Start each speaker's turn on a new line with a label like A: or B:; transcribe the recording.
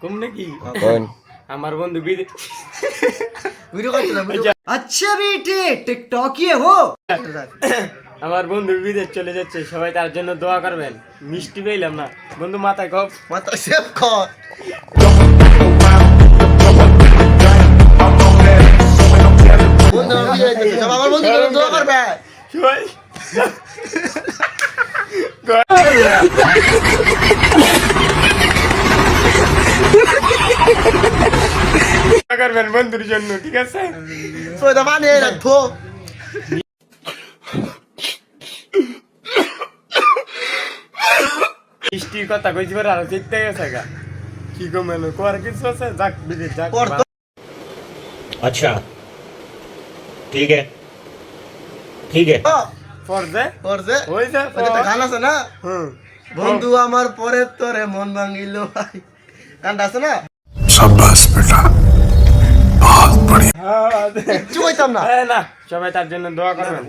A: কম নাকি
B: কোন
A: আমার বন্ধু বিদেশ
C: वीडियो का चला वीडियो अच्छा बेटे टिकटॉकिए हो
A: আমার বন্ধু বিদেশ চলে যাচ্ছে সবাই তার জন্য দোয়া করবেন মিষ্টি পেলাম না বন্ধু মাথায় কপ
C: मत सेव खा বন্ধু আমি যাইতেছি সব আমার বন্ধু দোয়া করবে
A: সবাই দোয়া করবেন বন্ধুর জন্য ঠিক আছে
C: সোদা মানে রাখো
A: মিষ্টির কথা কইছি পরে আরো চিন্তা গেছে গা কি গো মেলো কোয়ার কিছু আছে যাক বিদেশ যাক
D: अच्छा ठीक है ठीक है
A: পর্দে
C: করছে
A: হইছে
C: একটা গান আছে না
A: হুম
C: বন্ধু আমার পরে তোরে মন ভাঙিল ভাই গানটা আছে না
E: शाबाश बेटा बहुत बढ़िया
A: হ্যাঁ
C: কিছু কইতাম না
A: না সবাই তার জন্য দোয়া করবেন